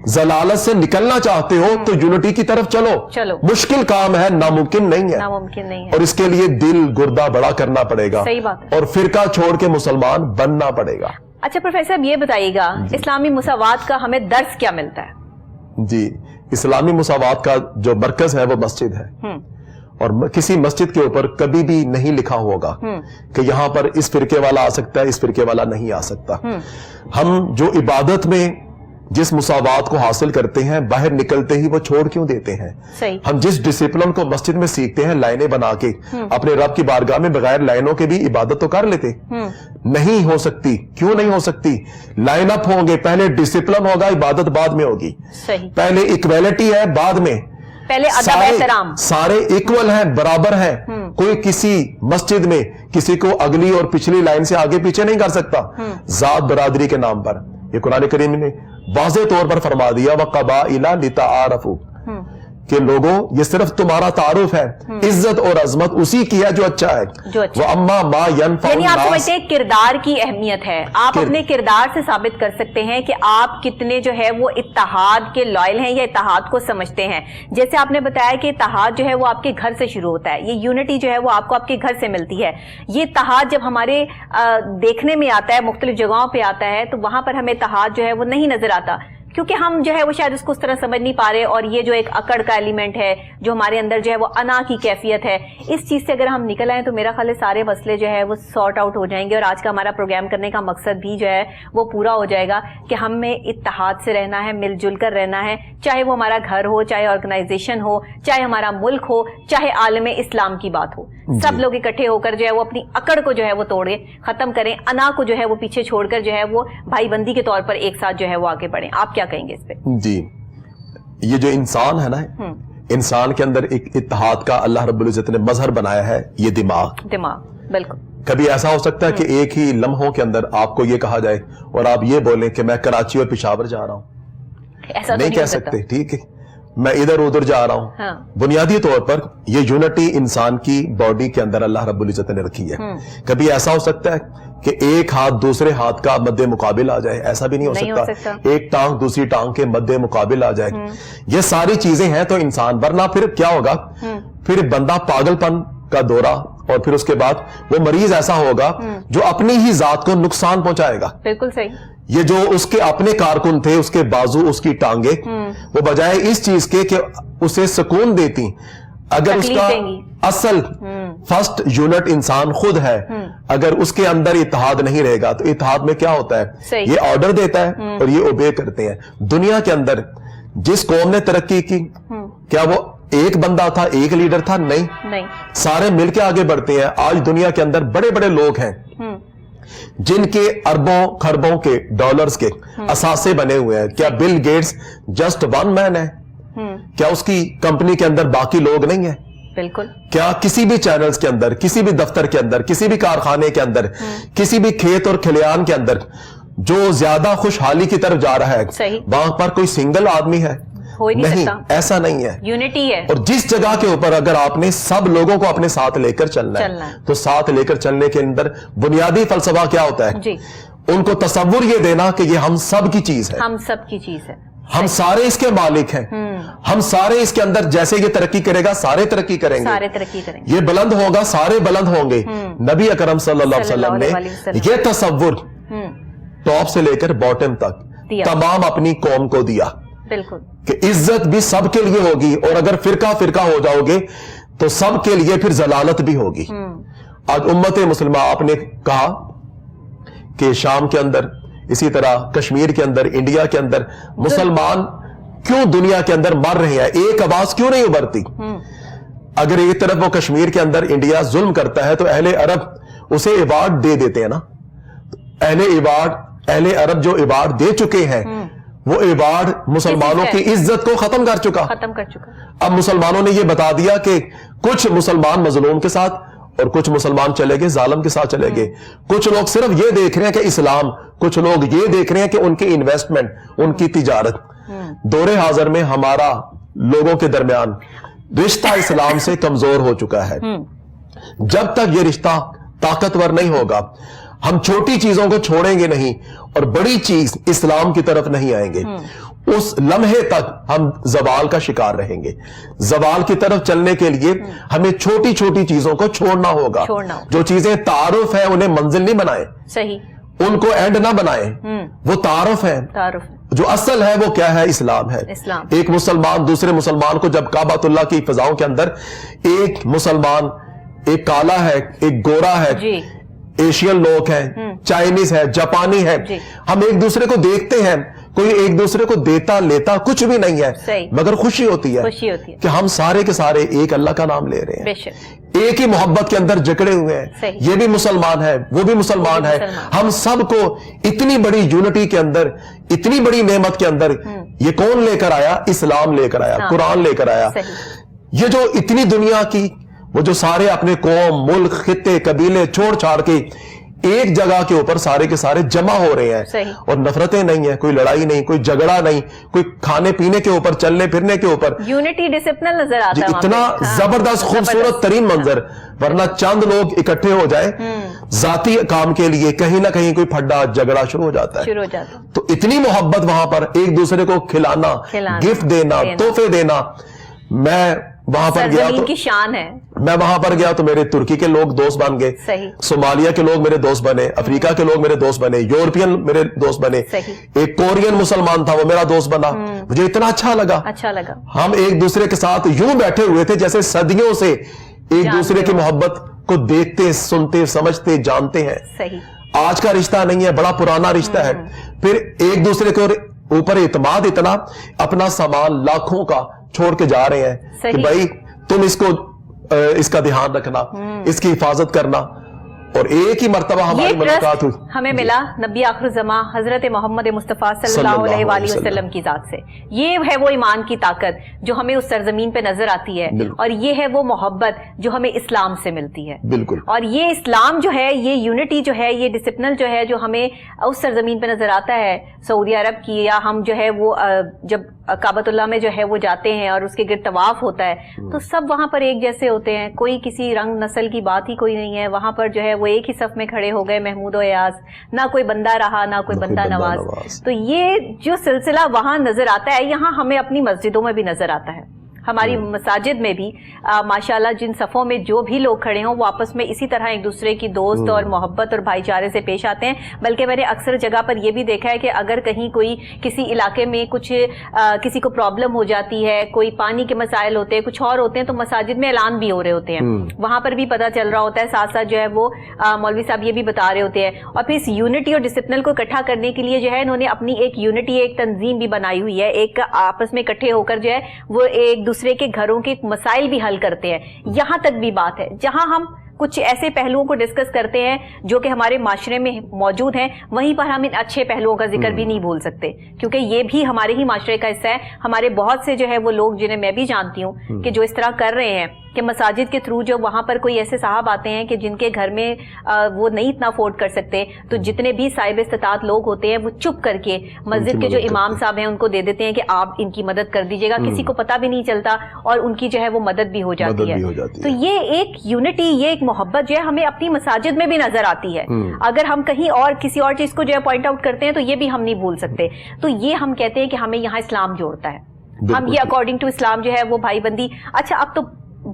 ضلالت سے نکلنا چاہتے ہو تو یونٹی کی طرف چلو. مشکل کام ہے, ناممکن نہیں ہے, اور اس کے لیے دل گردہ بڑا کرنا پڑے گا, اور فرقہ چھوڑ کے مسلمان بننا پڑے گا. اچھا پروفیسر صاحب یہ بتائیے گا, اسلامی مساوات کا ہمیں درس کیا ملتا ہے؟ جی, اسلامی مساوات کا جو مرکز ہے وہ مسجد ہے, اور کسی مسجد کے اوپر کبھی بھی نہیں لکھا ہوگا کہ یہاں پر اس فرقے والا آ سکتا ہے, اس فرقے والا نہیں آ سکتا. ہم جو عبادت میں جس مساوات کو حاصل کرتے ہیں, باہر نکلتے ہی وہ چھوڑ کیوں دیتے ہیں؟ ہم جس ڈسپلن کو مسجد میں سیکھتے ہیں, لائنیں بنا کے اپنے رب کی بارگاہ میں بغیر لائنوں کے بھی عبادت تو کر لیتے. نہیں ہو سکتی. کیوں نہیں ہو سکتی؟ لائن اپ ہوں گے, پہلے ڈسپلن ہوگا, عبادت بعد میں ہوگی. پہلے ایکویلٹی ہے, بعد میں سارے ایکول ہیں, برابر ہیں. کوئی کسی مسجد میں کسی کو اگلی اور پچھلی لائن سے آگے پیچھے نہیں کر سکتا ذات برادری کے نام پر. یہ قرآن کریم نے واضح طور پر فرما دیا وَقَبَائِلَ لِتَعَارَفُوا, کہ لوگوں یہ صرف تمہارا تعارف ہے, عزت اور عظمت اسی کی ہے جو اچھا ہے. وہ اما ما ينفع یعنی آپ الناس, سمجھتے ہیں کردار کی اہمیت ہے, آپ اپنے کردار سے ثابت کر سکتے ہیں کہ آپ کتنے جو ہے وہ اتحاد کے لائل ہیں یا اتحاد کو سمجھتے ہیں. جیسے آپ نے بتایا کہ اتحاد جو ہے وہ آپ کے گھر سے شروع ہوتا ہے, یہ یونٹی جو ہے وہ آپ کو آپ کے گھر سے ملتی ہے. یہ اتحاد جب ہمارے دیکھنے میں آتا ہے, مختلف جگہوں پہ آتا ہے, تو وہاں پر ہمیں اتحاد جو ہے وہ نہیں نظر آتا, کیونکہ ہم جو ہے وہ شاید اس کو اس طرح سمجھ نہیں پا رہے. اور یہ جو ایک اکڑ کا ایلیمنٹ ہے جو ہمارے اندر جو ہے وہ انا کی کیفیت ہے, اس چیز سے اگر ہم نکل آئیں تو میرا خیال ہے سارے مسئلے جو ہے وہ سارٹ آؤٹ ہو جائیں گے. اور آج کا ہمارا پروگرام کرنے کا مقصد بھی جو ہے وہ پورا ہو جائے گا کہ ہمیں اتحاد سے رہنا ہے, مل جل کر رہنا ہے, چاہے وہ ہمارا گھر ہو, چاہے آرگنائزیشن ہو, چاہے ہمارا ملک ہو, چاہے عالم اسلام کی بات ہو. سب لوگ اکٹھے ہو کر جو ہے وہ اپنی اکڑ کو جو ہے وہ توڑے, ختم کریں, انا کو جو ہے وہ پیچھے چھوڑ کر جو ہے وہ بھائی بندی کے طور پر ایک ساتھ جو ہے وہ آگے بڑھیں. آپ کیا کہیں گے اس پہ؟ جی, یہ جو انسان ہے نا, انسان کے اندر ایک اتحاد کا اللہ رب العزت نے مظہر بنایا ہے, یہ دماغ. بالکل. کبھی ایسا ہو سکتا ہے کہ ایک ہی لمحوں کے اندر آپ کو یہ کہا جائے اور آپ یہ بولیں کہ میں کراچی اور پشاور جا رہا ہوں, ایسا نہیں کہہ سکتے. ٹھیک ہے, میں ادھر ادھر جا رہا ہوں. بنیادی طور پر یہ یونٹی انسان کی باڈی کے اندر اللہ رب العزت نے رکھی ہے. کبھی ایسا ہو سکتا ہے کہ ایک ہاتھ دوسرے ہاتھ کا مد مقابل آ جائے, ایسا بھی نہیں ہو سکتا. ایک ٹانگ دوسری ٹانگ کے مد مقابل آ جائے. یہ ساری چیزیں ہیں تو انسان, ورنہ پھر کیا ہوگا, پھر بندہ پاگل پن کا دورہ, اور پھر اس کے بعد وہ مریض ایسا ہوگا جو اپنی ہی ذات کو نقصان پہنچائے گا. بالکل صحیح. یہ جو اس کے اپنے کارکن تھے, اس کے بازو, اس کی ٹانگیں, وہ بجائے اس چیز کے کہ اسے سکون دیتی, اگر اس کا اصل فرسٹ یونٹ انسان خود ہے, اگر اس کے اندر اتحاد نہیں رہے گا تو اتحاد میں کیا ہوتا ہے, یہ آرڈر دیتا ہے اور یہ اوبے کرتے ہیں. دنیا کے اندر جس قوم نے ترقی کی, کیا وہ ایک بندہ تھا, ایک لیڈر تھا؟ نہیں, سارے مل کے آگے بڑھتے ہیں. آج دنیا کے اندر بڑے بڑے لوگ ہیں جن کے اربوں خربوں کے ڈالرز کے اثاثے بنے ہوئے ہیں. کیا بل گیٹس جسٹ ون مین ہے؟ کیا اس کی کمپنی کے اندر باقی لوگ نہیں ہیں؟ بالکل. کیا کسی بھی چینلز کے اندر, کسی بھی دفتر کے اندر, کسی بھی کارخانے کے اندر, کسی بھی کھیت اور کھلیان کے اندر جو زیادہ خوشحالی کی طرف جا رہا ہے, وہاں پر کوئی سنگل آدمی ہے؟ نہیں, ایسا نہیں ہے. یونٹی ہے. اور جس جگہ کے اوپر اگر آپ نے سب لوگوں کو اپنے ساتھ لے کر چلنا ہے تو ساتھ لے کر چلنے کے اندر بنیادی فلسفہ کیا ہوتا ہے, ان کو تصور یہ دینا کہ یہ ہم سب کی چیز ہے, ہم سب کی چیز ہے, ہم سارے اس کے مالک ہیں, ہم سارے اس کے اندر, جیسے یہ ترقی کرے گا سارے ترقی کریں گے, یہ بلند ہوگا سارے بلند ہوں گے. نبی اکرم صلی اللہ علیہ وسلم نے یہ تصور ٹاپ سے لے کر باٹم تک تمام اپنی قوم کو دیا. بالکل. کہ عزت بھی سب کے لیے ہوگی, اور اگر فرقہ فرقہ ہو جاؤ گے تو سب کے لیے پھر ضلالت بھی ہوگی. آج امت مسلمہ, آپ نے کہا کہ شام کے اندر, اسی طرح کشمیر کے اندر, انڈیا کے اندر مسلمان کیوں دنیا کے اندر مر رہے ہیں, ایک آواز کیوں نہیں ابھرتی؟ اگر ایک طرف وہ کشمیر کے اندر انڈیا ظلم کرتا ہے تو اہل عرب اسے ایوارڈ دے دیتے ہیں نا. اہل عرب جو ایوارڈ دے چکے ہیں, وہ ایوارڈ مسلمانوں کی عزت کو ختم کر چکا. اب مسلمانوں نے یہ بتا دیا کہ کچھ مسلمان مظلوم کے ساتھ اور کچھ مسلمان چلے گئے ظالم کے ساتھ چلے گئے. کچھ لوگ صرف یہ دیکھ رہے ہیں کہ اسلام, کچھ لوگ یہ دیکھ رہے ہیں کہ ان کی انویسٹمنٹ, ان کی تجارت. دور حاضر میں ہمارا لوگوں کے درمیان رشتہ اسلام سے کمزور ہو چکا ہے. جب تک یہ رشتہ طاقتور نہیں ہوگا, ہم چھوٹی چیزوں کو چھوڑیں گے نہیں اور بڑی چیز اسلام کی طرف نہیں آئیں گے, اس لمحے تک ہم زوال کا شکار رہیں گے. زوال کی طرف چلنے کے لیے ہمیں چھوٹی چھوٹی چیزوں کو چھوڑنا ہوگا. جو چیزیں تعارف ہیں انہیں منزل نہیں بنائیں, ان کو اینڈ نہ بنائیں, وہ تعارف ہیں. جو اصل ہے وہ کیا ہے, اسلام ہے. ایک مسلمان دوسرے مسلمان کو, جب کعبۃ اللہ کی فضاؤں کے اندر ایک مسلمان, ایک کالا ہے, ایک گورا ہے, ایشین لوگ ہیں, چائنیز ہے, جاپانی ہے, ہم ایک دوسرے کو دیکھتے ہیں, کوئی ایک دوسرے کو دیتا لیتا کچھ بھی نہیں ہے, مگر خوشی ہوتی ہے کہ ہم سارے کے سارے ایک اللہ کا نام لے رہے ہیں, ایک ہی محبت کے اندر جکڑے ہوئے ہیں. یہ بھی مسلمان ہے, وہ بھی مسلمان ہے, ہم سب کو اتنی بڑی یونٹی کے اندر, اتنی بڑی نعمت کے اندر یہ کون لے کر آیا؟ اسلام لے کر آیا, قرآن لے کر آیا. یہ جو اتنی دنیا کی, وہ جو سارے اپنے قوم, ملک, خطے, قبیلے چھوڑ چھاڑ کے ایک جگہ کے اوپر سارے کے سارے جمع ہو رہے ہیں اور نفرتیں نہیں ہیں, کوئی لڑائی نہیں, کوئی جھگڑا نہیں, کوئی کھانے پینے کے اوپر, چلنے پھرنے کے اوپر یونٹی ڈسپلن نظر آتا ہے, اتنا زبردست خوبصورت ترین منظر. ورنہ چند لوگ اکٹھے ہو جائیں ذاتی کام کے لیے, کہیں نہ کہیں کوئی پھڈا جھگڑا شروع ہو جاتا ہے. تو اتنی محبت وہاں پر, ایک دوسرے کو کھلانا, گفٹ دینا, تحفے دینا. میں وہاں پر گیا تو کی شان ہے, میں وہاں پر گیا تو میرے ترکی کے لوگ دوست بن گئے, صومالیہ کے لوگ میرے دوست بنے, افریقہ کے لوگ میرے دوست بنے, یورپین میرے دوست بنے, ایک کورین مسلمان تھا وہ میرا دوست بنا. مجھے اتنا اچھا لگا. ہم ایک دوسرے کے ساتھ یوں بیٹھے ہوئے تھے جیسے صدیوں سے ایک دوسرے کی محبت کو دیکھتے, سنتے, سمجھتے, جانتے ہیں. آج کا رشتہ نہیں ہے, بڑا پرانا رشتہ ہے. پھر ایک دوسرے کے اوپر اعتماد اتنا, اپنا سامان لاکھوں کا چھوڑ کے جا رہے ہیں کہ بھائی تم اس کا دھیان رکھنا, اس کی حفاظت کرنا. اور ایک ہی مرتبہ ہماری ملاقات ہوئی, ہمیں ملا نبی آخر الزماں حضرت محمد مصطفیٰ صلی اللہ علیہ وآلہ وسلم کی ذات سے. یہ ہے وہ ایمان کی طاقت جو ہمیں اس سرزمین پہ نظر آتی ہے, اور یہ ہے وہ محبت جو ہمیں اسلام سے ملتی ہے. بالکل. اور یہ اسلام جو ہے, یہ یونٹی جو ہے, یہ ڈسپلن جو ہے, جو ہمیں اس سرزمین پہ نظر آتا ہے سعودی عرب کی, یا ہم جو ہے وہ جب کعبۃ اللہ میں جو ہے وہ جاتے ہیں اور اس کے گرد طواف ہوتا ہے تو سب وہاں پر ایک جیسے ہوتے ہیں, کوئی کسی رنگ نسل کی بات ہی کوئی نہیں ہے. وہاں پر جو ہے وہ ایک ہی صف میں کھڑے ہو گئے, محمود و ایاز, نہ کوئی بندہ رہا نہ کوئی بندہ نواز. تو یہ جو سلسلہ وہاں نظر آتا ہے, یہاں ہمیں اپنی مسجدوں میں بھی نظر آتا ہے. ہماری مساجد میں بھی ماشاءاللہ جن صفوں میں جو بھی لوگ کھڑے ہوں وہ آپس میں اسی طرح ایک دوسرے کی دوست اور محبت اور بھائی چارے سے پیش آتے ہیں. بلکہ میں نے اکثر جگہ پر یہ بھی دیکھا ہے کہ اگر کہیں کوئی کسی علاقے میں کچھ کسی کو پرابلم ہو جاتی ہے, کوئی پانی کے مسائل ہوتے ہیں, کچھ اور ہوتے ہیں, تو مساجد میں اعلان بھی ہو رہے ہوتے ہیں, وہاں پر بھی پتہ چل رہا ہوتا ہے. ساتھ ساتھ جو ہے وہ مولوی صاحب یہ بھی بتا رہے ہوتے ہیں. اور پھر اس یونٹی اور ڈسپلن کو اکٹھا کرنے کے لیے جو ہے انہوں نے اپنی ایک یونٹی, ایک تنظیم بھی بنائی ہوئی ہے. ایک آپس میں اکٹھے ہو کر جو ہے وہ ایک دوسرے کے گھروں کے مسائل بھی حل کرتے ہیں. یہاں تک بھی بات ہے جہاں ہم کچھ ایسے پہلوؤں کو ڈسکس کرتے ہیں جو کہ ہمارے معاشرے میں موجود ہیں, وہیں پر ہم ان اچھے پہلوؤں کا ذکر بھی نہیں بھول سکتے, کیونکہ یہ بھی ہمارے ہی معاشرے کا حصہ ہے. ہمارے بہت سے جو ہے وہ لوگ جنہیں میں بھی جانتی ہوں کہ جو اس طرح کر رہے ہیں کہ مساجد کے تھرو جو وہاں پر کوئی ایسے صاحب آتے ہیں کہ جن کے گھر میں وہ نہیں اتنا افورڈ کر سکتے, تو جتنے بھی صاحب استطاعت لوگ ہوتے ہیں وہ چپ کر کے مسجد کے جو امام صاحب ہیں ان کو دے دیتے ہیں کہ آپ ان کی مدد کر دیجیے گا. کسی کو پتہ بھی نہیں چلتا اور ان کی جو ہے وہ مدد بھی ہو جاتی ہے. تو یہ ایک یونٹی, یہ ایک محبت جو ہے ہمیں اپنی مساجد میں بھی نظر آتی ہے. اگر ہم کہیں اور کسی اور چیز کو جو ہے پوائنٹ آؤٹ کرتے ہیں تو یہ بھی ہم نہیں بھول سکتے. تو یہ ہم کہتے ہیں کہ ہمیں یہاں اسلام جوڑتا ہے. ہم یہ اکارڈنگ ٹو اسلام جو ہے وہ بھائی بندی. اچھا اب تو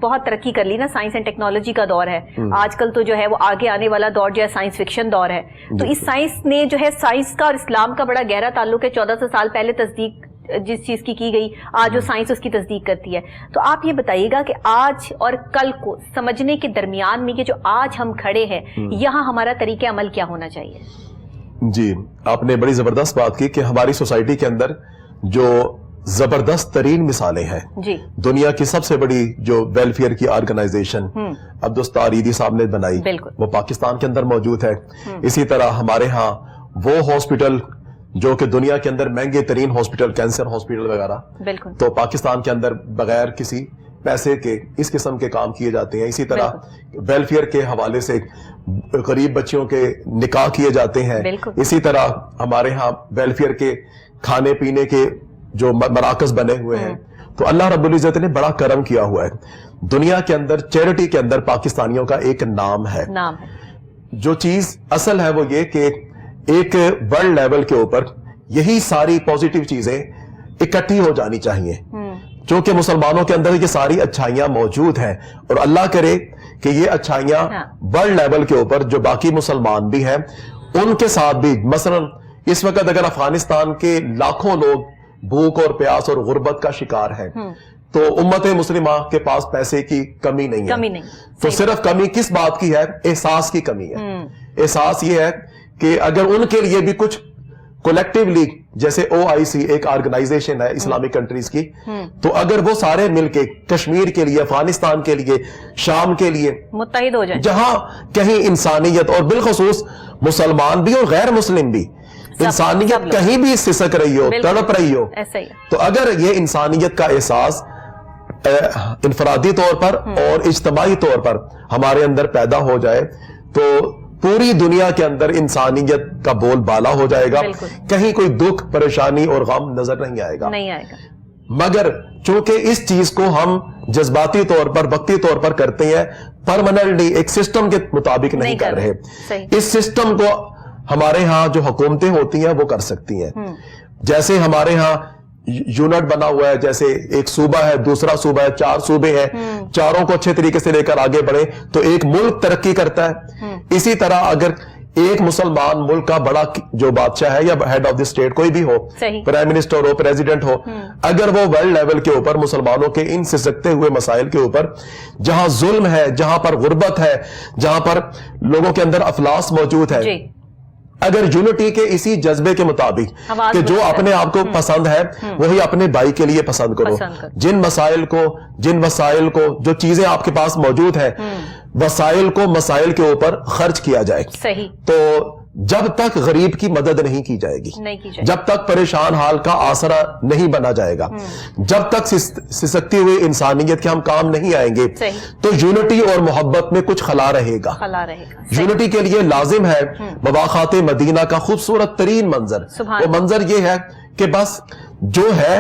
بہت ترقی کر لی نا, سائنس اینڈ ٹیکنالوجی کا دور ہے آج کل, تو جو ہے وہ آگے آنے والا دور جو ہے سائنس فکشن دور ہے. تو اس سائنس نے جو ہے, سائنس کا اور اسلام کا بڑا گہرا تعلق ہے. 1400 سال پہلے تصدیق جس چیز کی گئی, آج وہ سائنس اس کی تصدیق کرتی ہے. تو آپ یہ بتائیے گا کہ آج اور کل کو سمجھنے کے درمیان میں کہ جو آج ہم کھڑے ہیں, یہاں ہمارا طریقہ عمل کیا ہونا چاہیے؟ جی, آپ نے بڑی زبردست بات کی کہ ہماری سوسائٹی کے اندر جو زبردست ترین مثالیں ہیں, دنیا کی سب سے بڑی جو ویلفیئر کی آرگنائزیشن عبدالستار ایدھی صاحب نے بنائی, وہ پاکستان کے اندر موجود ہے. اسی طرح ہمارے ہاں وہ ہاسپٹل جو کہ دنیا کے اندر مہنگے ترین ہاسپٹل, کینسر ہاسپٹل وغیرہ, تو پاکستان کے اندر بغیر کسی پیسے کے اس قسم کے کام کیے جاتے ہیں. اسی طرح ویلفیئر کے حوالے سے غریب بچیوں کے نکاح کیے جاتے ہیں. اسی طرح ہمارے ہاں ویلفیئر کے کھانے پینے کے جو مراکز بنے ہوئے ہیں. تو اللہ رب العزت نے بڑا کرم کیا ہوا ہے. دنیا کے اندر چیریٹی کے اندر پاکستانیوں کا ایک نام ہے. جو چیز اصل ہے وہ یہ کہ ایک ورلڈ لیول کے اوپر یہی ساری پوزیٹیو چیزیں اکٹھی ہو جانی چاہیے, چونکہ مسلمانوں کے اندر یہ ساری اچھائیاں موجود ہیں, اور اللہ کرے کہ یہ اچھائیاں ورلڈ لیول کے اوپر جو باقی مسلمان بھی ہیں ان کے ساتھ بھی. مثلا اس وقت اگر افغانستان کے لاکھوں لوگ بھوک اور پیاس اور غربت کا شکار ہیں, تو امت مسلمہ کے پاس پیسے کی کمی نہیں ہے. تو صرف کمی کس بات کی ہے؟ احساس کی کمی ہے. احساس یہ ہے کہ اگر ان کے لیے بھی کچھ کولیکٹیولی, جیسے OIC ایک آرگنائزیشن ہے اسلامک کنٹریز کی, تو اگر وہ سارے مل کے کشمیر کے لیے, افغانستان کے لیے, شام کے لیے متحد ہو جائیں, جہاں کہیں انسانیت, اور بالخصوص مسلمان بھی اور غیر مسلم بھی, انسانیت کہیں بھی سسک رہی ہو, تڑپ رہی ہو, تو اگر یہ انسانیت کا احساس انفرادی طور پر اور اجتماعی طور پر ہمارے اندر پیدا ہو جائے, پوری دنیا کے اندر انسانیت کا بول بالا ہو جائے گا, کہیں کوئی دکھ پریشانی اور غم نظر نہیں آئے گا. مگر چونکہ اس چیز کو ہم جذباتی طور پر وقتی طور پر کرتے ہیں, پرماننٹلی ایک سسٹم کے مطابق نہیں کر رہے. اس سسٹم کو ہمارے ہاں جو حکومتیں ہوتی ہیں وہ کر سکتی ہیں. جیسے ہمارے ہاں یونٹ بنا ہوا ہے, جیسے ایک صوبہ ہے, دوسرا صوبہ ہے, 4 صوبے ہیں, چاروں کو اچھے طریقے سے لے کر آگے بڑھے تو ایک ملک ترقی کرتا ہے. اسی طرح اگر ایک مسلمان ملک کا بڑا جو بادشاہ ہے یا ہیڈ آف دی اسٹیٹ کوئی بھی ہو, پرائم منسٹر ہو, پریزیڈنٹ ہو, اگر وہ ورلڈ لیول کے اوپر مسلمانوں کے ان سسکتے ہوئے مسائل کے اوپر, جہاں ظلم ہے, جہاں پر غربت ہے, جہاں پر لوگوں کے اندر افلاس موجود ہے, اگر یونٹی کے اسی جذبے کے مطابق کہ جو اپنے آپ کو پسند ہے وہی اپنے بھائی کے لیے پسند کرو, جن وسائل کو جو چیزیں آپ کے پاس موجود ہیں وسائل کو مسائل کے اوپر خرچ کیا جائے, تو جب تک غریب کی مدد نہیں کی جائے گی, جب تک پریشان حال کا آسرا نہیں بنا جائے گا, جب تک سسکتی ہوئی انسانیت کے ہم کام نہیں آئیں گے, تو یونٹی اور محبت میں کچھ خلا رہے گا. یونٹی کے لیے لازم ہے مواخات مدینہ کا خوبصورت ترین منظر. وہ منظر یہ ہے کہ بس جو ہے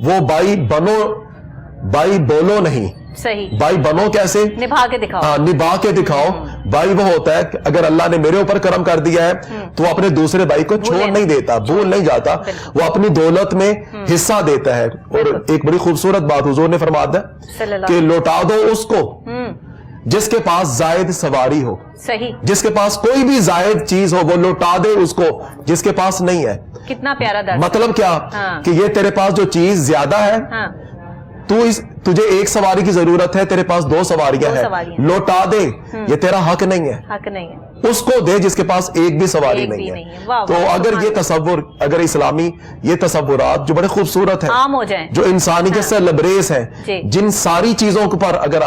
وہ بائی بولو نہیں, بھائی بنو کیسے, نبھا کے دکھاؤ. بھائی وہ ہوتا ہے کہ اگر اللہ نے میرے اوپر کرم کر دیا ہے تو وہ اپنے دوسرے بھائی کو چھوڑ نہیں دیتا, بھول نہیں جاتا, وہ اپنی دولت میں حصہ دیتا ہے. اور ایک بڑی خوبصورت بات حضور نے فرمایا کہ لوٹا دو اس کو جس کے پاس زائد سواری ہو, جس کے پاس کوئی بھی زائد چیز ہو وہ لوٹا دے اس کو جس کے پاس نہیں ہے. کتنا پیارا درس. مطلب کیا کہ یہ تیرے پاس جو چیز زیادہ ہے, تجھے ایک سواری کی ضرورت ہے, تیرے پاس 2 سواریاں ہیں, لوٹا دے, یہ تیرا حق نہیں ہے, اس کو دے جس کے پاس ایک بھی سواری نہیں ہے. تو اگر یہ تصور, اگر اسلامی یہ تصورات جو بڑے خوبصورت ہیں, جو انسانیت سے لبریز ہیں, جن ساری چیزوں پر اگر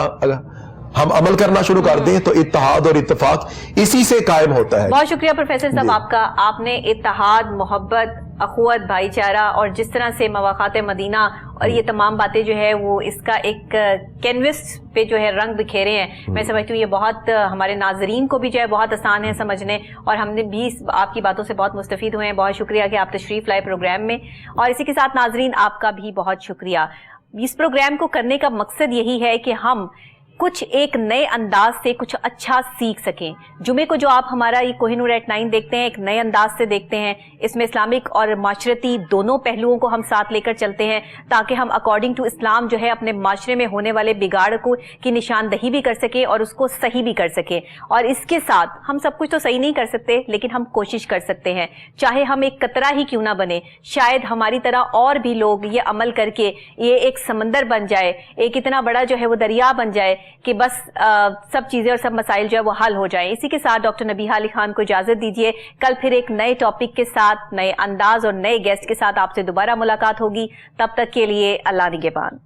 ہم عمل کرنا شروع کر دیں تو اتحاد اور اتفاق اسی سے قائم ہوتا ہے. بہت شکریہ پروفیسر صاحب آپ کا. آپ نے اتحاد, محبت, اخوت, بھائی چارہ اور جس طرح سے مواخات مدینہ اور یہ تمام باتیں جو ہے وہ اس کا ایک کینوس پہ جو ہے رنگ بکھیرے ہیں. میں سمجھتی ہوں یہ بہت ہمارے ناظرین کو بھی جو ہے بہت آسان ہے سمجھنے, اور ہم نے بھی آپ کی باتوں سے بہت مستفید ہوئے ہیں. بہت شکریہ کہ آپ تشریف لائے پروگرام میں, اور اسی کے ساتھ ناظرین آپ کا بھی بہت شکریہ. اس پروگرام کو کرنے کا مقصد یہی ہے کہ ہم کچھ ایک نئے انداز سے کچھ اچھا سیکھ سکیں. جمعے کو جو آپ ہمارا یہ کوہ نور ایٹ 9 دیکھتے ہیں ایک نئے انداز سے دیکھتے ہیں. اس میں اسلامک اور معاشرتی دونوں پہلوؤں کو ہم ساتھ لے کر چلتے ہیں تاکہ ہم اکارڈنگ ٹو اسلام جو ہے اپنے معاشرے میں ہونے والے بگاڑ کی نشاندہی بھی کر سکیں اور اس کو صحیح بھی کر سکیں. اور اس کے ساتھ ہم سب کچھ تو صحیح نہیں کر سکتے لیکن ہم کوشش کر سکتے ہیں, چاہے ہم ایک قطرہ ہی کیوں نہ بنے, شاید ہماری طرح اور بھی لوگ یہ عمل کر کے یہ ایک سمندر بن جائے, ایک اتنا بڑا جو ہے وہ دریا بن جائے کہ بس سب چیزیں اور سب مسائل جو ہے وہ حل ہو جائیں. اسی کے ساتھ ڈاکٹر نبیہہ علی خان کو اجازت دیجیے. کل پھر ایک نئے ٹاپک کے ساتھ, نئے انداز اور نئے گیسٹ کے ساتھ آپ سے دوبارہ ملاقات ہوگی. تب تک کے لیے اللہ نگہبان.